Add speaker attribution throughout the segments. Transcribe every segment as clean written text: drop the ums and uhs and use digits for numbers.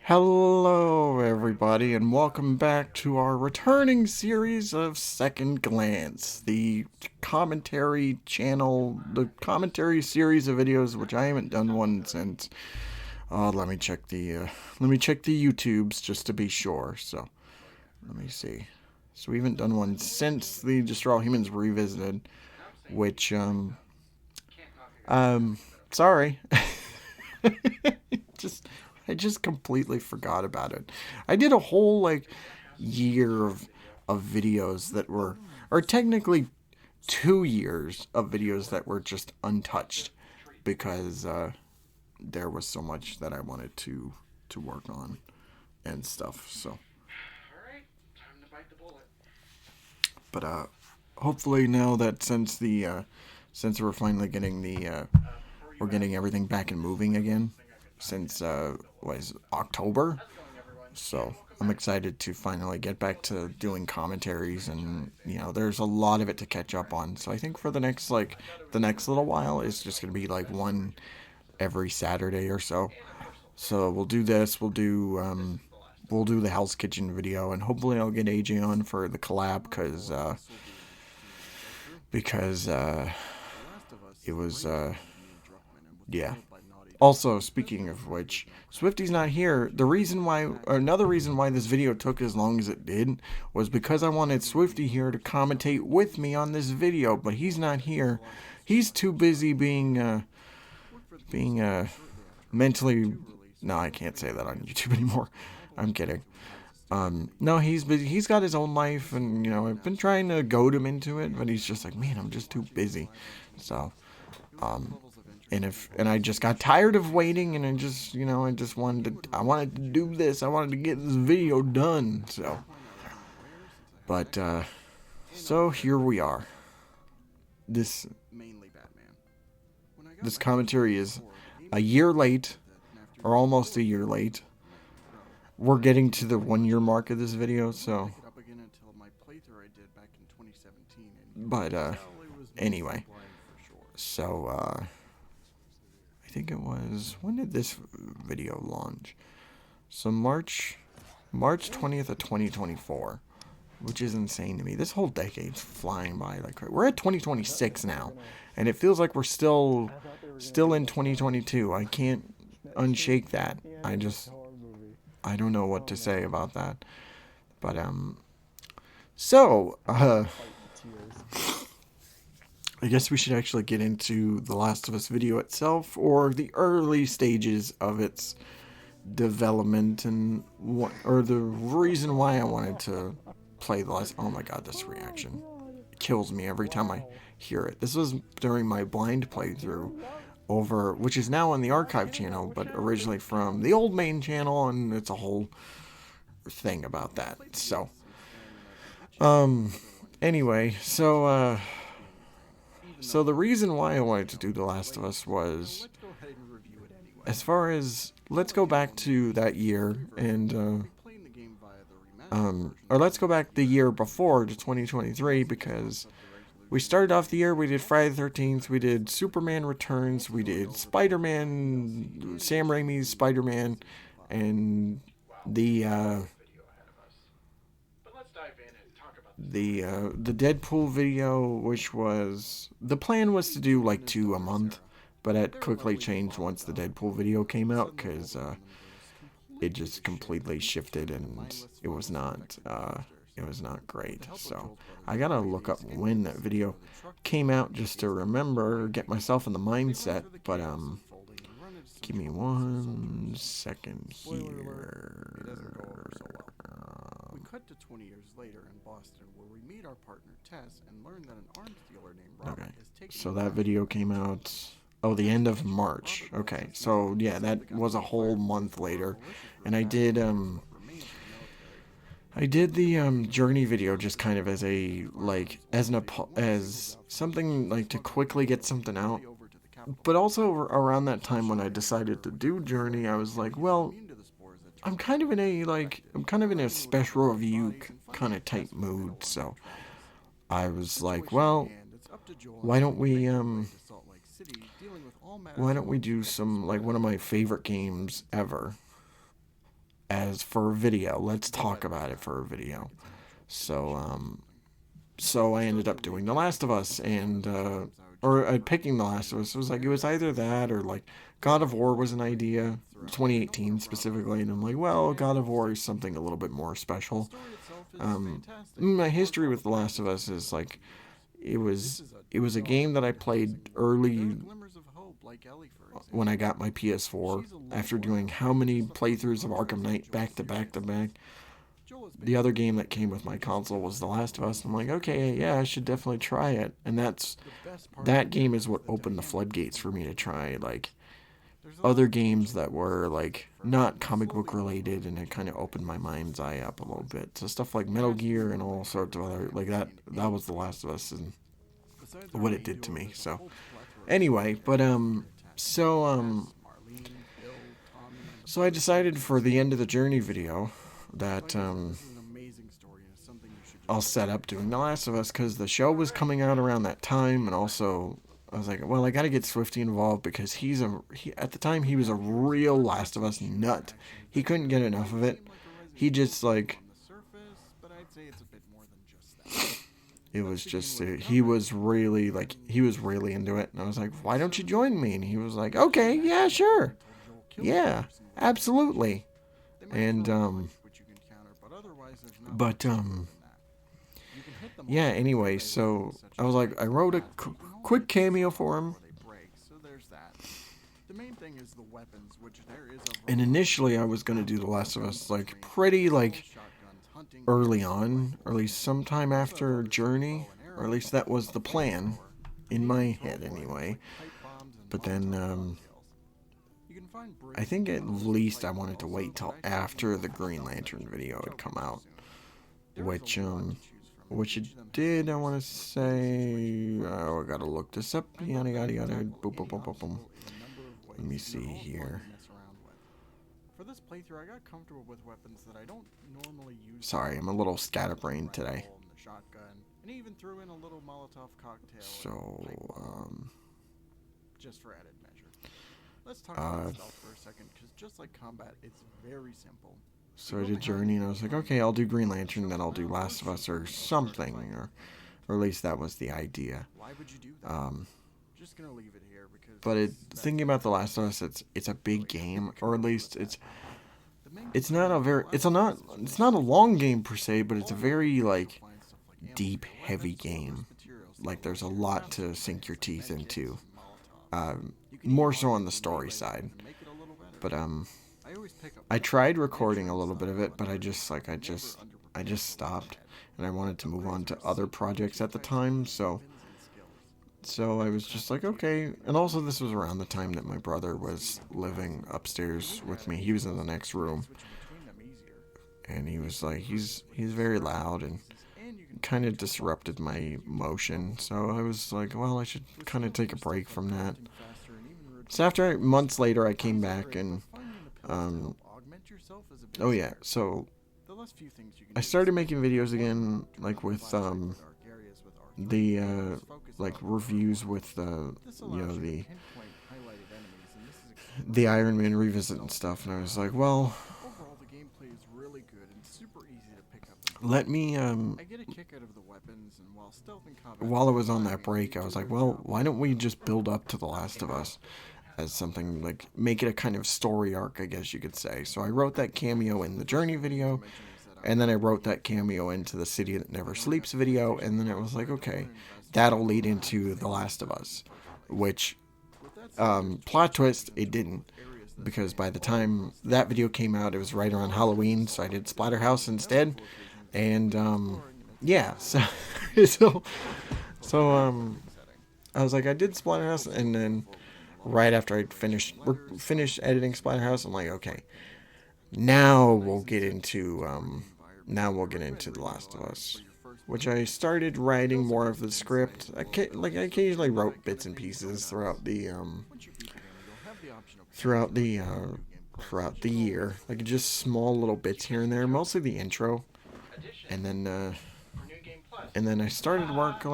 Speaker 1: Hello, everybody, and welcome back to our returning series of Second Glance, the commentary channel, the commentary series of videos, which I haven't done one since. Let me check the YouTubes just to be sure. So, let me see. So we haven't done one since the Destroy All Humans Revisited, which um, sorry. just I just completely forgot about it. I did a whole year of videos that were, or technically 2 years of videos that were just untouched because there was so much that I wanted to work on and stuff. So, but hopefully now that since we're finally getting we're getting everything back and moving again since was October. So I'm excited to finally get back to doing commentaries, and there's a lot of it to catch up on. So I think for the next little while it's just gonna be like one every Saturday or so. So we'll do this. We'll do the Hell's Kitchen video, and hopefully I'll get AJ on for the collab because it was yeah. Also, speaking of which, Swifty's not here. Another reason why this video took as long as it did was because I wanted Swifty here to commentate with me on this video, but he's not here. He's too busy being mentally. No, I can't say that on YouTube anymore. I'm kidding. No, he's busy. He's got his own life, and I've been trying to goad him into it, but he's just like, man, I'm just too busy. So, and I just got tired of waiting, and I just wanted to do this. I wanted to get this video done. But so here we are. This this commentary is a year late, or almost a year late. We're getting to the 1 year mark of this video, so. But anyway, so I think it was, when did this video launch? So March 20th of 2024, which is insane to me. This whole decade's flying by like crazy. We're at 2026 now, and it feels like we're still in 2022. I can't unshake that. I don't know what to say about that. But so I guess we should actually get into The Last of Us video itself, or the early stages of its development, and or the reason why I wanted to play The Last. Oh my god, this reaction kills me every time I hear it. This was during my blind playthrough over, which is now on the archive channel, but originally from the old main channel, and it's a whole thing about that. So, anyway, so the reason why I wanted to do The Last of Us was, as far as, let's go back to that year, and or let's go back the year before to 2023, because we started off the year, we did Friday the 13th, we did Superman Returns, we did Spider-Man, Sam Raimi's Spider-Man, and the Deadpool video, which was, the plan was to do like 2 a month, but it quickly changed once the Deadpool video came out, because it just completely shifted, and it was not great. So I gotta look up when that video came out just to remember, get myself in the mindset. But give me 1 second here. We cut to 20 years later in Boston, where we meet our partner Tess and learn that an arms dealer named Robert is taking. So that video came out. Oh, the end of March. Okay, so yeah, that was a whole month later, and I did the journey video just kind of as a as something like to quickly get something out. But also around that time when I decided to do journey, I was like, well, I'm kind of in a special review kind of type mood, so I was like, well, why don't we do some, like, one of my favorite games ever, as for a video. Let's talk about it for a video. So so I ended up doing The Last of Us, and or picking The Last of Us. It was like, it was either that or like God of War was an idea, 2018 specifically, and I'm like, well, God of War is something a little bit more special. My history with The Last of Us is like, it was a game that I played early when I got my PS4 after doing how many playthroughs of Arkham Knight back to back to back. The other game that came with my console was The Last of Us. I'm like, okay, yeah, I should definitely try it. And that game is what opened the floodgates for me to try like other games that were like not comic book related, and it kind of opened my mind's eye up a little bit. So stuff like Metal Gear and all sorts of other like that was The Last of Us and what it did to me. So anyway, but so so I decided for the end of the journey video that I'll set up doing The Last of Us because the show was coming out around that time, and also I was like, well, I got to get Swifty involved because at the time he was a real Last of Us nut. He couldn't get enough of it. He just like it was just he was really into it, and I was like, why don't you join me? And he was like, okay, yeah, sure, yeah, absolutely. And but yeah, anyway, so I was like, I wrote a quick cameo for him. And initially I was going to do The Last of Us like pretty like early on, or at least sometime after Journey, or at least that was the plan in my head anyway. But then I think at least I wanted to wait till after the Green Lantern video had come out, which it did. I want to say, I gotta look this up. Yada yada yada. Boom boom boom boom boom. Let me see here. Sorry, I'm a little scatterbrained today. So, just for added measure. Let's talk about stealth for a second, because just like combat, it's very simple. So I did Journey, and I was like, okay, I'll do Green Lantern, then I'll do Last of Us or something, or at least that was the idea. But thinking about The Last of Us, it's a big game, or at least it's not a long game per se, but it's a very like deep, heavy game. Like there's a lot to sink your teeth into. More so on the story side. But I tried recording a little bit of it, but I just stopped, and I wanted to move on to other projects at the time, so I was just like, okay. And also this was around the time that my brother was living upstairs with me. He was in the next room, and he was like, he's very loud and kind of disrupted my motion. So I was like, well, I should kind of take a break from that. So after months later, I came back, and oh yeah, so I started making videos again, like with the like reviews with the Iron Man revisit and stuff, and I was like, well, let me while I was on that break, I was like, well, why don't we just build up to The Last of Us as something, like make it a kind of story arc, I guess you could say. So I wrote that cameo in the Journey video, and then I wrote that cameo into the City That Never Sleeps video, and then it was like, okay, that'll lead into The Last of Us, which, plot twist, it didn't, because by the time that video came out, it was right around Halloween, so I did Splatterhouse instead, and, yeah, so, I was like, I did Splatterhouse, and then right after I finished editing Splatterhouse, I'm like, okay, now we'll get into The Last of Us, which I started writing more of the script. I occasionally wrote bits and pieces throughout the year, like just small little bits here and there, mostly the intro, and then I started work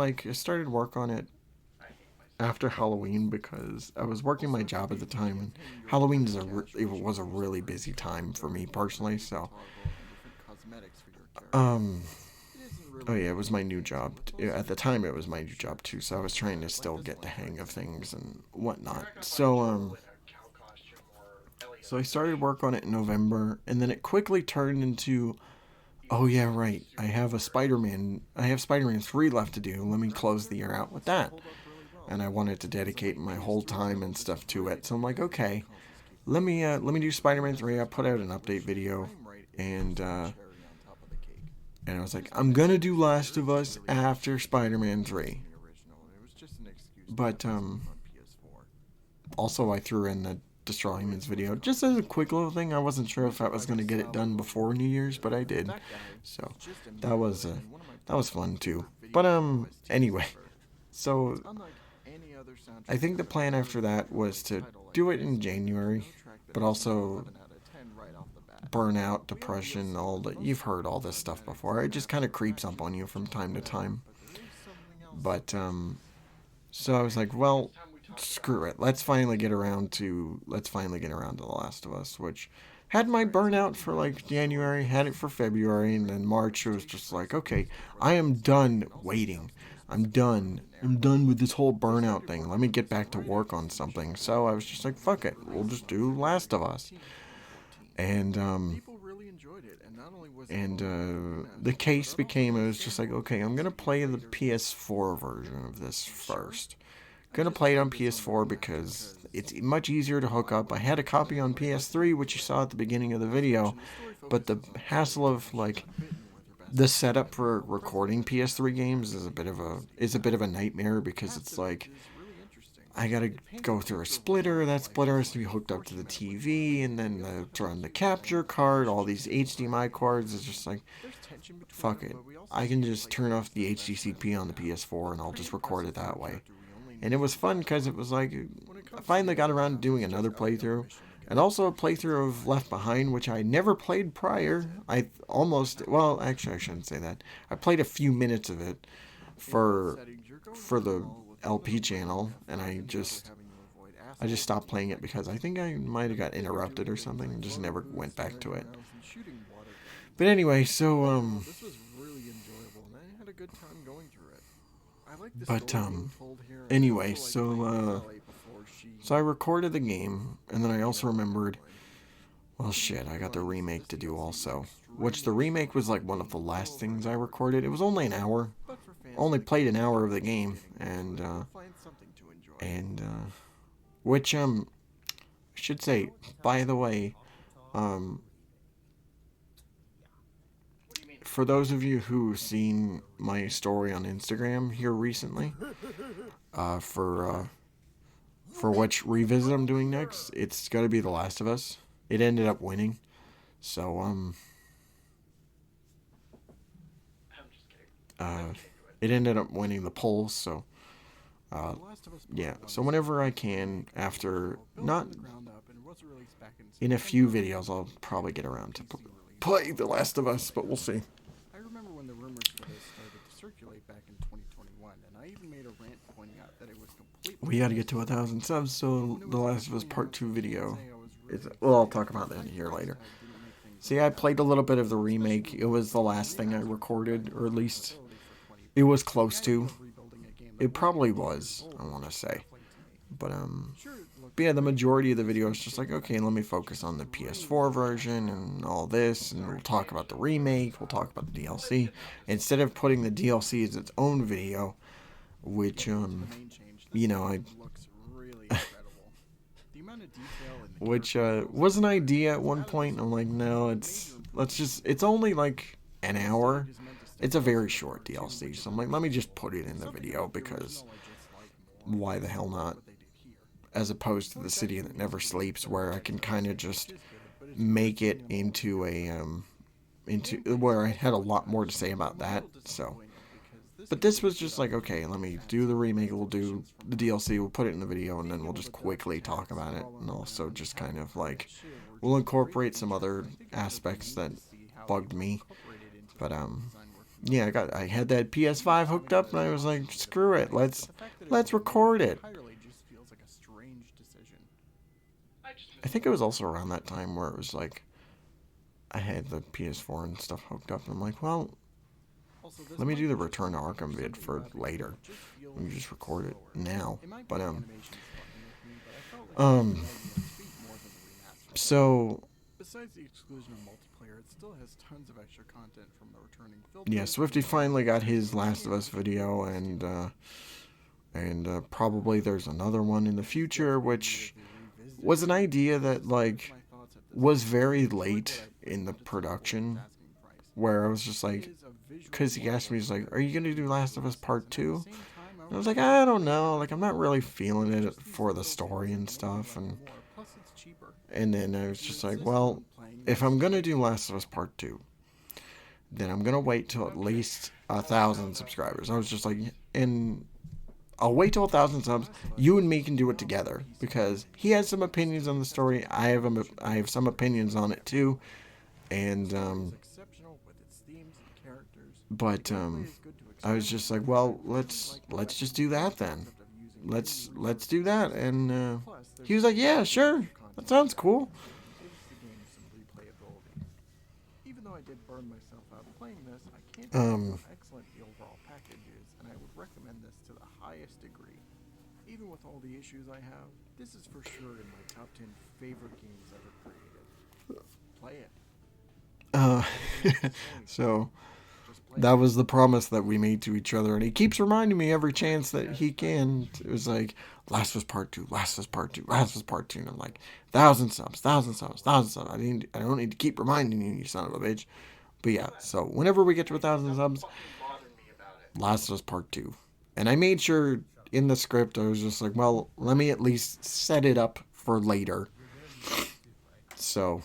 Speaker 1: on it after Halloween because I was working my job at the time, and Halloween it was a really busy time for me personally. So, um, oh yeah, it was my new job. At the time, it was my new job too. So I was trying to still get the hang of things and whatnot. So I started work on it in November, and then it quickly turned into, oh yeah, right. I have Spider-Man 3 left to do. Let me close the year out with that. And I wanted to dedicate my whole time and stuff to it. So I'm like, okay, let me do Spider-Man 3. I put out an update video, and I was like, I'm gonna do Last of Us after Spider-Man 3. But also I threw in the Destroy Humans video just as a quick little thing. I wasn't sure if I was gonna get it done before New Year's, but I did. So that was fun too. But anyway, so I think the plan after that was to do it in January, but also burnout, depression, all that. You've heard all this stuff before. It just kind of creeps up on you from time to time. But so I was like, well, screw it. Let's finally get around to The Last of Us, which had my burnout for like January, had it for February, and then March it was just like, okay, I am done waiting. I'm done. I'm done with this whole burnout thing. Let me get back to work on something. So I was just like, fuck it. We'll just do Last of Us. And the case became, it was just like, okay, I'm gonna play the PS4 version of this first. Gonna play it on PS4 because it's much easier to hook up. I had a copy on PS3, which you saw at the beginning of the video, but the hassle of like the setup for recording PS3 games is a bit of a nightmare because it's like I gotta go through a splitter. That splitter has to be hooked up to the TV, and then run the capture card. All these HDMI cords. It's just like, fuck it. I can just turn off the HDCP on the PS4, and I'll just record it that way. And it was fun because it was like I finally got around to doing another playthrough, and also a playthrough of Left Behind, which I never played prior. Actually, I shouldn't say that. I played a few minutes of it for the LP channel, and I just stopped playing it because I think I might have got interrupted or something and just never went back to it. But anyway, but anyway, so I recorded the game, and then I also remembered, well shit, I got the remake to do also. Which the remake was like one of the last things I recorded. It was only an hour. Only played an hour of the game, and which I should say, by the way, um for those of you who've seen my story on Instagram here recently, uh for uh for which revisit I'm doing next, it's got to be The Last of Us. It ended up winning. So uh it ended up winning the polls, so yeah, so whenever I can, after not in a few videos, I'll probably get around to play The Last of Us, but we'll see. We got to get to 1,000 subs, so The Last of Us Part 2 video I'll talk about that here later. See, I played a little bit of the remake. It was the last thing I recorded, or at least it was close to. It probably was, I want to say. But yeah, the majority of the video is just like, okay, let me focus on the PS4 version and all this, and we'll talk about the remake, we'll talk about the DLC. Instead of putting the DLC as its own video, which, you know, which was an idea at one point. I'm like, no, it's only like an hour. It's a very short DLC, so I'm like, let me just put it in the video because why the hell not? As opposed to The City That Never Sleeps, where I can kind of just make it into into where I had a lot more to say about that. So, but this was just like, okay, let me do the remake, we'll do the DLC, we'll put it in the video, and then we'll just quickly talk about it, and also just kind of like we'll incorporate some other aspects that bugged me. But yeah, I had that PS5 hooked up, and I was like, screw it, let's record it. I think it was also around that time where it was like I had the PS4 and stuff hooked up, and I'm like, well, let me do the Return to Arkham vid for later. Let me just record it now. But um, so besides the exclusion of multiplayer, it still has tons of extra content from the returning filters. Yeah, Swifty finally got his Last of Us video, and probably there's another one in the future, which was an idea that like was very late in the production, where I was just like, because he asked me, he's like, "Are you gonna do Last of Us Part 2?" And I was like, I don't know, like I'm not really feeling it for the story and stuff, and then I was just like, well, if I'm gonna do Last of Us Part 2, then I'm gonna wait till at least 1,000 subscribers. I was just like, and I'll wait till 1,000 subs. You and me can do it together because he has some opinions on the story. I have some opinions on it too, and but I was just like, well, let's just do that then. Let's do that, and he was like, yeah, sure, that sounds cool. Um, uh, so that was the promise that we made to each other, and he keeps reminding me every chance that he can. It was like, Last was Part 2, Last was Part 2, Last was Part 2, and I'm like, 1,000 subs, 1,000 subs, 1,000 subs. I don't need to keep reminding you, you son of a bitch. But yeah, so whenever we get to 1,000 subs, Last was Part 2. And I made sure in the script, I was just like, well, let me at least set it up for later. So,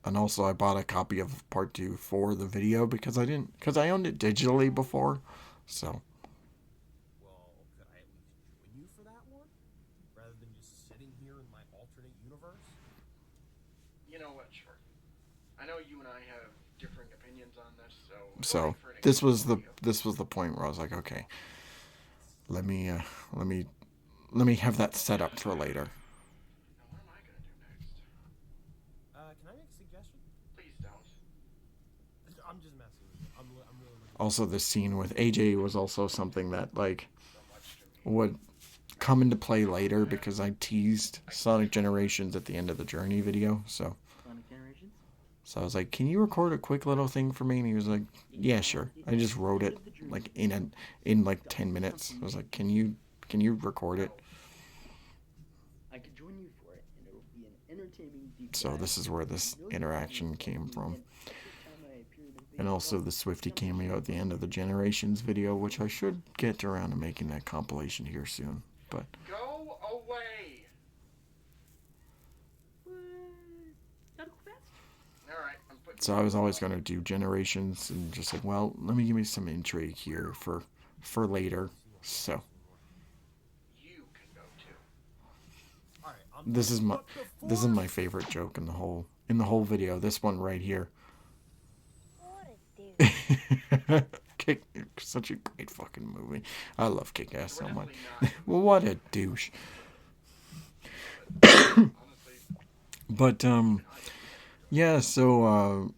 Speaker 1: and also I bought a copy of Part 2 for the video because I owned it digitally before. So, so this was the point where I was like, okay, let me let me let me have that set up for later. Also, this scene with AJ was also something that like would come into play later because I teased Sonic Generations at the end of the Journey video. So I was like, "Can you record a quick little thing for me?" And he was like, "Yeah, sure." I just wrote it like in like 10 minutes. I was like, "Can you record it?" So this is where this interaction came from. And also the Swifty cameo at the end of the Generations video, which I should get around to making that compilation here soon. But go away. So I was always going to do Generations and just like, well, let me give me some intrigue here for later. So this is my favorite joke in the whole video. This one right here. Kick, such a great fucking movie. I love Kick-Ass so much. Well, what a douche. But yeah, so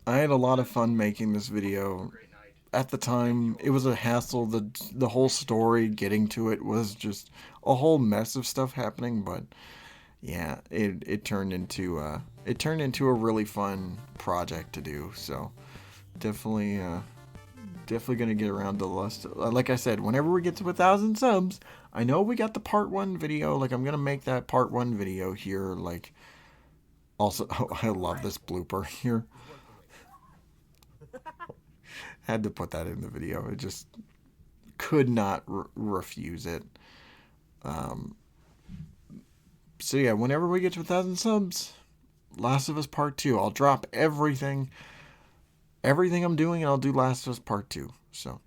Speaker 1: I had a lot of fun making this video. At the time, it was a hassle. The whole story, getting to it, was just a whole mess of stuff happening. But yeah, it turned into a really fun project to do. So definitely gonna get around to the list. Like I said, whenever we get to 1,000 subs, I know we got the part 1 video. Like I'm gonna make that part 1 video here. Like also, oh, I love this blooper here. Had to put that in the video. It just could not refuse it. So yeah, whenever we get to 1,000 subs, Last of Us Part 2, I'll drop everything I'm doing, and I'll do Last of Us Part 2. So,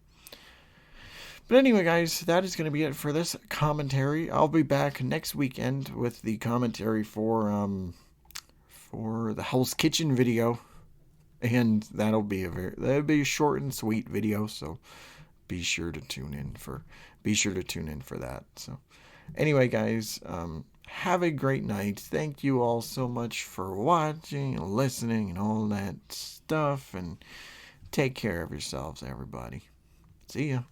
Speaker 1: but anyway, guys, that is going to be it for this commentary. I'll be back next weekend with the commentary for the Hell's Kitchen video. and that'll be a short and sweet video. So be sure to tune in for that. So anyway, guys, have a great night. Thank you all so much for watching and listening and all that stuff. And take care of yourselves, everybody. See ya.